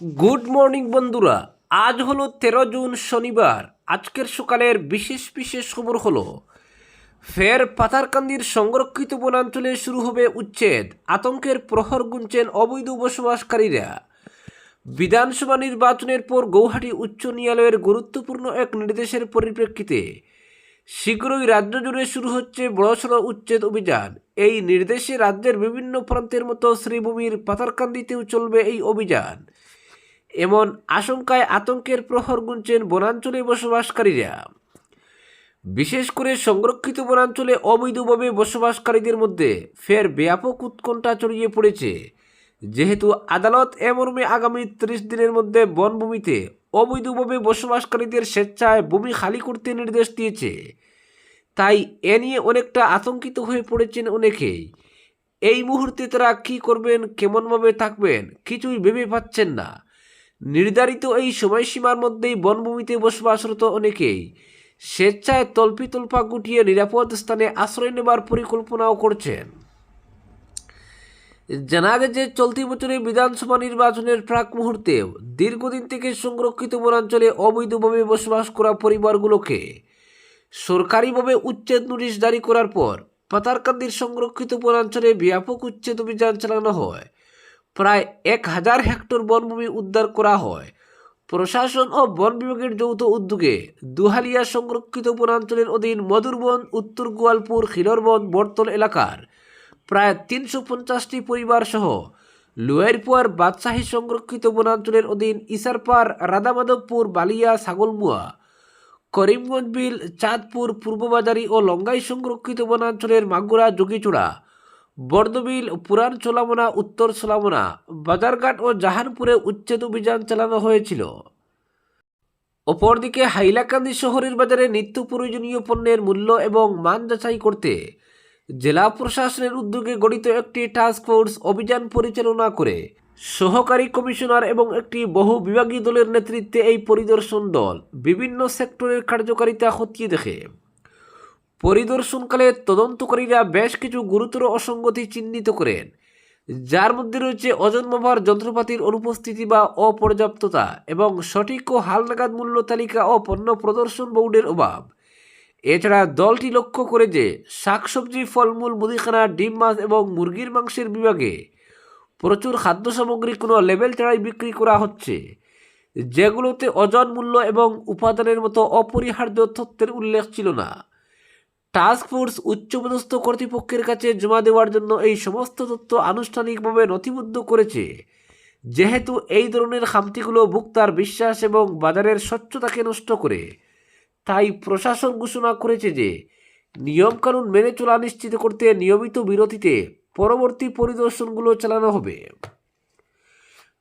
Good morning বন্ধুরা। আজ হলো 13 জুন শনিবার। আজকের সকালের বিশেষ বিশেষ খবর হলো ফের পাথারকান্দির সংরক্ষিত বনাঞ্চলে শুরু হবে উচ্ছেদ, আতঙ্কের প্রহর গুনছেন অবৈধ বসবাসকারীরা। বিধানসভা নির্বাচনের পর গৌহাটি উচ্চ ন্যায়ালয়ের গুরুত্বপূর্ণ এক নির্দেশের পরিপ্রেক্ষিতে শীঘ্রই রাজ্য জুড়ে শুরু হচ্ছে বড়সড় উচ্ছেদ অভিযান। এই নির্দেশে রাজ্যের বিভিন্ন প্রান্তের মতো শ্রীভূমির পাথারকান্দিতেও চলবে এই অভিযান। এমন আশঙ্কায় আতঙ্কের প্রহর গুনছেন বনাঞ্চলে বসবাসকারীরা। বিশেষ করে সংরক্ষিত বনাঞ্চলে অবৈধভাবে বসবাসকারীদের মধ্যে ফের ব্যাপক উৎকণ্ঠা ছড়িয়ে পড়েছে, যেহেতু আদালত এ মর্মে আগামী 30 দিনের মধ্যে বনভূমিতে অবৈধভাবে বসবাসকারীদের স্বেচ্ছায় ভূমি খালি করতে নির্দেশ দিয়েছে। তাই এ নিয়ে অনেকটা আতঙ্কিত হয়ে পড়েছেন অনেকেই। এই মুহূর্তে তারা কী করবেন, কেমনভাবে থাকবেন, কিছুই ভেবে পাচ্ছেন না। নির্ধারিত এই সময়সীমার মধ্যেই বনভূমিতে বসবাসরত অনেকেই স্বেচ্ছায় তল্পা গুটিয়ে নিরাপদ স্থানে আশ্রয় নেবার পরিকল্পনাও করছেন। জানা গেছে, চলতি বছরে বিধানসভা নির্বাচনের প্রাক মুহূর্তেও দীর্ঘদিন থেকে সংরক্ষিত বনাঞ্চলে অবৈধভাবে বসবাস করা পরিবারগুলোকে সরকারিভাবে উচ্ছেদ নোটিশ জারি করার পর পাথারকান্দির সংরক্ষিত বনাঞ্চলে ব্যাপক উচ্ছেদ অভিযান চালানো হয়। প্রায় 1000 হেক্টর বনভূমি উদ্ধার করা হয়। প্রশাসন ও বন বিভাগের যৌথ উদ্যোগে দুহালিয়া সংরক্ষিত বনাঞ্চলের অধীন মধুরবন, উত্তর গোয়ালপুর, খিলরবন, বটতল এলাকার প্রায় 350টি পরিবার সহ লোয়ারপুয়ার বাদশাহী সংরক্ষিত বনাঞ্চলের অধীন ইসারপাড়, রাধামাধবপুর, বালিয়া, ছাগলমুয়া, করিমগঞ্জ বিল, চাঁদপুর, পূর্ববাজারি ও লঙ্গাই সংরক্ষিত বনাঞ্চলের মাগুরা, যোগীচূড়া, বর্দবিল, পুরান সোলামোনা, উত্তর সোলামোনা, বাজারঘাট ও জাহানপুরে উচ্ছেদ অভিযান চালানো হয়েছিল। অপরদিকে হাইলাকান্দি শহরের বাজারে নিত্য প্রয়োজনীয় পণ্যের মূল্য এবং মান যাচাই করতে জেলা প্রশাসনের উদ্যোগে গঠিত একটি টাস্ক ফোর্স অভিযান পরিচালনা করে সহকারী কমিশনার এবং একটি বহু বিভাগীয় দলের নেতৃত্বে এই পরিদর্শন দল বিভিন্ন সেক্টরের কার্যকারিতা খতিয়ে দেখে। পরিদর্শনকালে তদন্তকারীরা বেশ কিছু গুরুতর অসঙ্গতি চিহ্নিত করেন, যার মধ্যে রয়েছে ওজন মাপার যন্ত্রপাতির অনুপস্থিতি বা অপর্যাপ্ততা এবং সঠিক ও হালনাগাদ মূল্য তালিকা ও পণ্য প্রদর্শন বোর্ডের অভাব। এছাড়া দলটি লক্ষ্য করে যে শাকসবজি, ফলমূল, মুদিখানা, ডিম, মাছ এবং মুরগির মাংসের বিভাগে প্রচুর খাদ্য সামগ্রী কোনো লেবেল ছাড়াই বিক্রি করা হচ্ছে, যেগুলোতে ওজন, মূল্য এবং উপাদানের মতো অপরিহার্য তথ্যের উল্লেখ ছিল না। টাস্ক ফোর্স উচ্চপদস্থ কর্তৃপক্ষের কাছে জমা দেওয়ার জন্য এই সমস্ত তথ্য আনুষ্ঠানিকভাবে নথিবদ্ধ করেছে। যেহেতু এই ধরনের খামতিগুলো ভোক্তার বিশ্বাস এবং বাজারের স্বচ্ছতাকে নষ্ট করে, তাই প্রশাসন ঘোষণা করেছে যে নিয়মকানুন মেনে চলা নিশ্চিত করতে নিয়মিত বিরতিতে পরবর্তী পরিদর্শনগুলো চালানো হবে।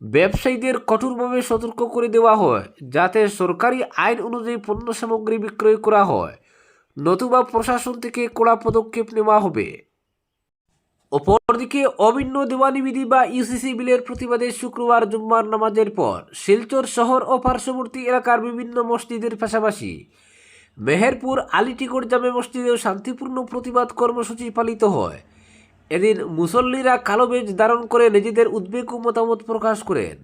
ব্যবসায়ীদের কঠোরভাবে সতর্ক করে দেওয়া হয় যাতে সরকারি আইন অনুযায়ী পণ্য সামগ্রী বিক্রয় করা হয়, নতুবা প্রশাসন থেকে কড়া পদক্ষেপ নেওয়া হবে। অপরদিকে অভিন্ন দেওয়ানি বিধি বা ইউসিসি বিলের প্রতিবাদে শুক্রবার জুম্মার নামাজের পর শিলচর শহর ও পার্শ্ববর্তী এলাকার বিভিন্ন মসজিদের পাশাপাশি মেহেরপুর আলিটিকোট জামে মসজিদেও শান্তিপূর্ণ প্রতিবাদ কর্মসূচি পালিত হয়। এদিন মুসল্লিরা কালো বেজ ধারণ করে নিজেদের উদ্বেগ ও মতামত প্রকাশ করেন।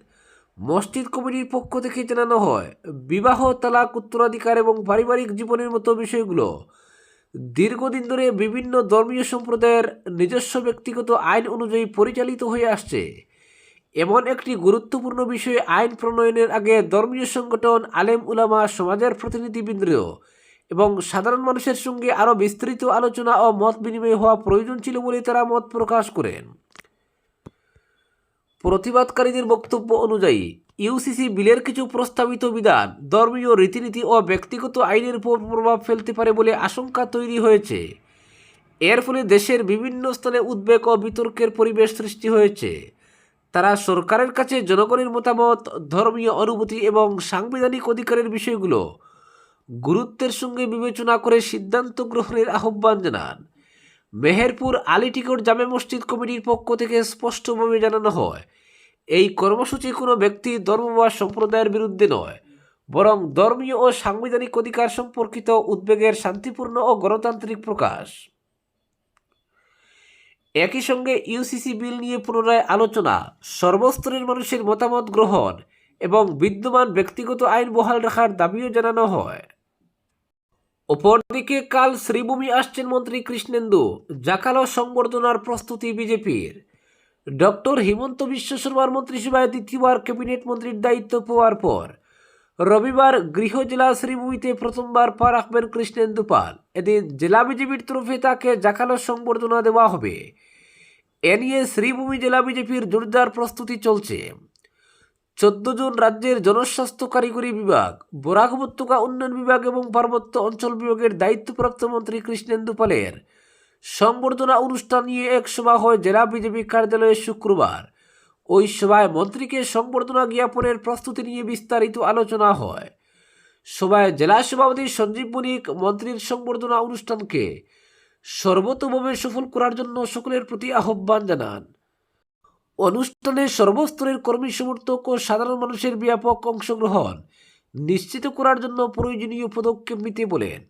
মসজিদ কমিটির পক্ষ থেকে জানানো হয়, বিবাহ, তালাক, উত্তরাধিকার এবং পারিবারিক জীবনের মতো বিষয়গুলো দীর্ঘদিন ধরে বিভিন্ন ধর্মীয় সম্প্রদায়ের নিজস্ব ব্যক্তিগত আইন অনুযায়ী পরিচালিত হয়ে আসছে। এমন একটি গুরুত্বপূর্ণ বিষয়ে আইন প্রণয়নের আগে ধর্মীয় সংগঠন, আলেম উলামা, সমাজের প্রতিনিধিবৃন্দ এবং সাধারণ মানুষের সঙ্গে আরও বিস্তৃত আলোচনা ও মত বিনিময় হওয়া প্রয়োজন ছিল বলে তারা মত প্রকাশ করেন। প্রতিবাদকারীদের বক্তব্য অনুযায়ী ইউসিসি বিলের কিছু প্রস্তাবিত বিধান ধর্মীয় রীতিনীতি ও ব্যক্তিগত আইনের উপর প্রভাব ফেলতে পারে বলে আশঙ্কা তৈরি হয়েছে। এর ফলে দেশের বিভিন্ন স্থানে উদ্বেগ ও বিতর্কের পরিবেশ সৃষ্টি হয়েছে। তারা সরকারের কাছে জনগণের মতামত, ধর্মীয় অনুভূতি এবং সাংবিধানিক অধিকারের বিষয়গুলো গুরুত্বের সঙ্গে বিবেচনা করে সিদ্ধান্ত গ্রহণের আহ্বান জানান। মেহেরপুর আলিটিকোট জামে মসজিদ কমিটির পক্ষ থেকে স্পষ্টভাবে জানানো হয়, এই কর্মসূচি কোনো ব্যক্তি, ধর্ম বা সম্প্রদায়ের বিরুদ্ধে নয়, বরং ধর্মীয় ও সাংবিধানিক অধিকার সম্পর্কিত উদ্বেগের শান্তিপূর্ণ ও গণতান্ত্রিক প্রকাশ। একই সঙ্গে ইউসিসি বিল নিয়ে পুনরায় আলোচনা, সর্বস্তরের মানুষের মতামত গ্রহণ এবং বিদ্যমান ব্যক্তিগত আইন বহাল রাখার দাবিও জানানো হয়। অপরদিকে কাল শ্রীভূমি আসছেন মন্ত্রী কৃষ্ণেন্দু, জাকালো সংবর্ধনার প্রস্তুতি বিজেপির। ডক্টর হিমন্ত বিশ্ব শর্মার মন্ত্রিসভায় দ্বিতীয়বার ক্যাবিনেট মন্ত্রীর দায়িত্ব পাওয়ার পর রবিবার গৃহ জেলা শ্রীভূমিতে প্রথমবার পা রাখবেন কৃষ্ণেন্দু পাল। এদিন জেলা বিজেপির তরফে তাকে জাকালো সংবর্ধনা দেওয়া হবে। এ নিয়ে শ্রীভূমি জেলা বিজেপির জোরদার প্রস্তুতি চলছে। 14 জন রাজ্যের জনস্বাস্থ্য কারিগরি বিভাগ, বরাক উপত্যকা উন্নয়ন বিভাগ এবং পার্বত্য অঞ্চল বিভাগের দায়িত্বপ্রাপ্ত মন্ত্রী কৃষ্ণেন্দু পালের সংবর্ধনা অনুষ্ঠান নিয়ে এক সভা হয় জেলা বিজেপি কার্যালয়ে শুক্রবার। ওই সভায় মন্ত্রীকে সংবর্ধনা জ্ঞাপনের প্রস্তুতি নিয়ে বিস্তারিত আলোচনা হয়। সভায় জেলা সভাপতি সঞ্জীব বণিক মন্ত্রীর সংবর্ধনা অনুষ্ঠানকে সর্বতোভাবে সফল করার জন্য সকলের প্রতি আহ্বান জানান। অনুষ্ঠানে সর্বস্তরের কর্মী সমর্থক ও সাধারণ মানুষের ব্যাপক অংশগ্রহণ নিশ্চিত করার জন্য প্রয়োজনীয় পদক্ষেপ নিতে বলেন।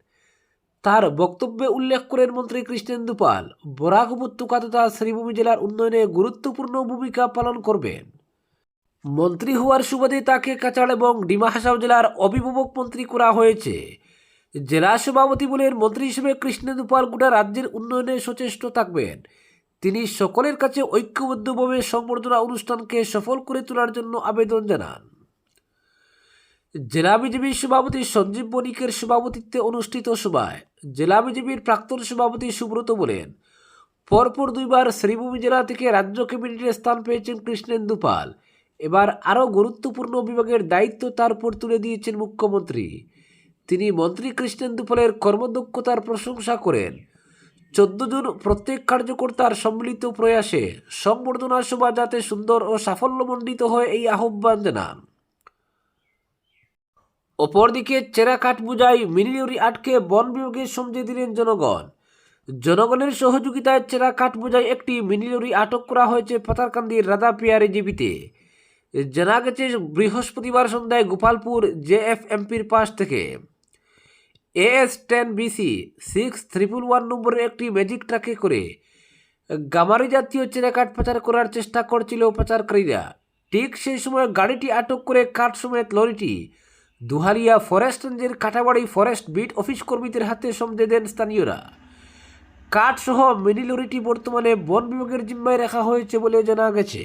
তার বক্তব্যে উল্লেখ করেন মন্ত্রী কৃষ্ণেন্দু পাল বরাক উপত্যকা তথা শ্রীভূমি জেলার উন্নয়নে গুরুত্বপূর্ণ ভূমিকা পালন করবেন। মন্ত্রী হওয়ার সুবাদে তাকে কাছাড় এবং ডিমা হাসাও জেলার অভিভাবক মন্ত্রী করা হয়েছে। জেলা সভাপতি বলেন, মন্ত্রী হিসেবে কৃষ্ণেন্দু পাল গোটা রাজ্যের উন্নয়নে সচেষ্ট থাকবেন। তিনি সকলের কাছে ঐক্যবদ্ধভাবে সংবর্ধনা অনুষ্ঠানকে সফল করে তোলার জন্য আবেদন জানান। জেলা বিজেপির সভাপতি সঞ্জীব বণিকের সভাপতিত্বে অনুষ্ঠিত সভায় জেলা বিজেপির প্রাক্তন সভাপতি সুব্রত বলেন, পরপর 2বার শ্রীভূমি জেলা থেকে রাজ্য ক্যাবিনেটে স্থান পেয়েছেন কৃষ্ণেন্দু পাল। এবার আরও গুরুত্বপূর্ণ বিভাগের দায়িত্ব তার উপর তুলে দিয়েছেন মুখ্যমন্ত্রী। তিনি মন্ত্রী কৃষ্ণেন্দু পালের কর্মদক্ষতার প্রশংসা করেন। 14 জন প্রত্যেক কার্যকর্তার সম্মিলিত প্রয়াসে সংবর্ধনা সভা যাতে সুন্দর ও সাফল্যমণ্ডিত হয় এই আহ্বান জানান। অপরদিকে চেরা কাঠ বোঝাই মিনি লরি আটকে বন বিভাগের সমঝে দিলেন জনগণ। জনগণের সহযোগিতায় চেরা কাঠ বোঝাই একটি মিনি লরি আটক করা হয়েছে পাতারকান্দির রাধাপিয়ারি জিবিতে। জানা গেছে, বৃহস্পতিবার সন্ধ্যায় গোপালপুর জেএফএমপির পাশ থেকে AS10BC 6311 নম্বরের একটি ম্যাজিক ট্রাকে করে গামারি জাতীয় চেরা কাঠ পাচার করার চেষ্টা করছিল পাচারকারীরা। ঠিক সেই সময় গাড়িটি আটক করে কাঠ সমেত লরিটি দুহারিয়া ফরেস্ট রেঞ্জের কাটাবাড়ি ফরেস্ট বিট অফিস কর্মীদের হাতে সমঝে দেন স্থানীয়রা। কাঠ সহ মিনি লরিটি বর্তমানে বন বিভাগের জিম্মায় রাখা হয়েছে বলে জানা গেছে।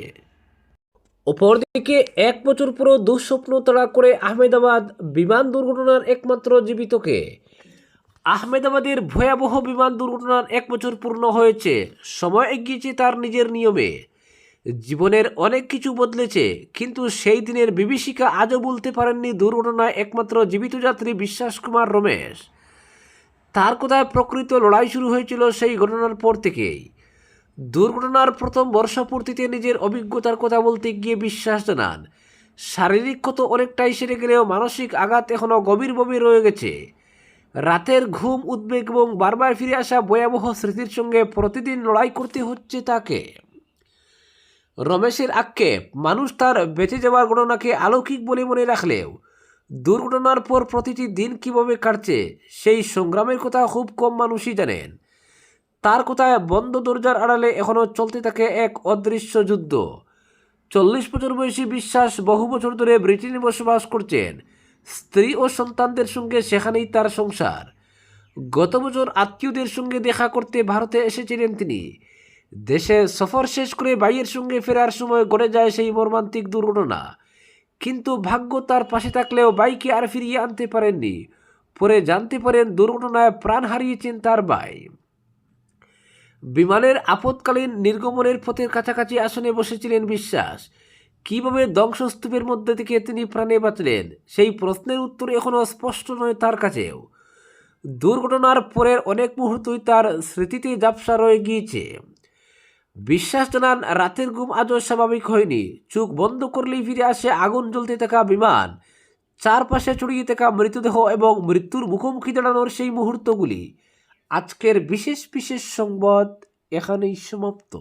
অপরদিকে 1 বছর পরও দুঃস্বপ্ন তাড়া করে আহমেদাবাদ বিমান দুর্ঘটনার একমাত্র জীবিতকে। আহমেদাবাদের ভয়াবহ বিমান দুর্ঘটনার 1 বছর পূর্ণ হয়েছে। সময় এগিয়েছে তার নিজের নিয়মে। জীবনের অনেক কিছু বদলেছে, কিন্তু সেই দিনের বিভীষিকা আজও বলতে পারেননি দুর্ঘটনায় একমাত্র জীবিত যাত্রী বিশ্বাস কুমার রমেশ। তার কথায় প্রকৃত লড়াই শুরু হয়েছিল সেই ঘটনার পর থেকেই। দুর্ঘটনার প্রথম বর্ষপূর্তিতে নিজের অভিজ্ঞতার কথা বলতে গিয়ে বিশ্বাস জানান, শারীরিক ক্ষত অনেকটাই সেরে গেলেও মানসিক আঘাত এখনও গভীরভাবে রয়ে গেছে। রাতের ঘুম, উদ্বেগ এবং বারবার ফিরে আসা ভয়াবহ স্মৃতির সঙ্গে প্রতিদিন লড়াই করতে হচ্ছে তাকে। রমেশের আক্ষেপ, মানুষ তার বেঁচে যাওয়ার ঘটনাকে অলৌকিক বলে মনে রাখলেও দুর্ঘটনার পর প্রতিটি দিন কিভাবে কাটছে সেই সংগ্রামের কথা খুব কম মানুষই জানেন। তার কথায় বন্ধ দরজার আড়ালে এখনও চলতে থাকে এক অদৃশ্য যুদ্ধ। 40 বছর বয়সী বিশ্বাস বহু বছর ধরে ব্রিটেনে বসবাস করছেন। স্ত্রী ও সন্তানদের সঙ্গে সেখানেই তার সংসার। গত বছর আত্মীয়দের সঙ্গে দেখা করতে ভারতে এসেছিলেন তিনি। দেশে সফর শেষ করে ভাইয়ের সঙ্গে ফেরার সময় ঘটে যায় সেই মর্মান্তিক দুর্ঘটনা। কিন্তু ভাগ্য তার পাশে থাকলেও ভাইকে আর ফিরিয়ে আনতে পারেননি। পরে জানতে পারেন দুর্ঘটনায় প্রাণ হারিয়েছেন তার ভাই। বিমানের আপৎকালীন নির্গমনের পথের কাছাকাছি আসনে বসেছিলেন বিশ্বাস। কিভাবে ধ্বংসস্তূপের মধ্যে থেকে তিনি প্রাণে বাঁচলেন সেই প্রশ্নের উত্তর এখনও স্পষ্ট নয় তার কাছেও। দুর্ঘটনার পরের অনেক মুহূর্তই তার স্মৃতিতে ঝাপসা রয়ে গিয়েছে। বিশ্বাস জানান, রাতের ঘুম আজও স্বাভাবিক হয়নি। চোখ বন্ধ করলেই ফিরে আসে আগুন জ্বলতে থাকা বিমান, চারপাশে ছড়িয়ে থাকা মৃতদেহ এবং মৃত্যুর মুখোমুখি দাঁড়ানোর সেই মুহূর্তগুলি। আজকের বিশেষ বিশেষ সংবাদ এখানেই সমাপ্ত।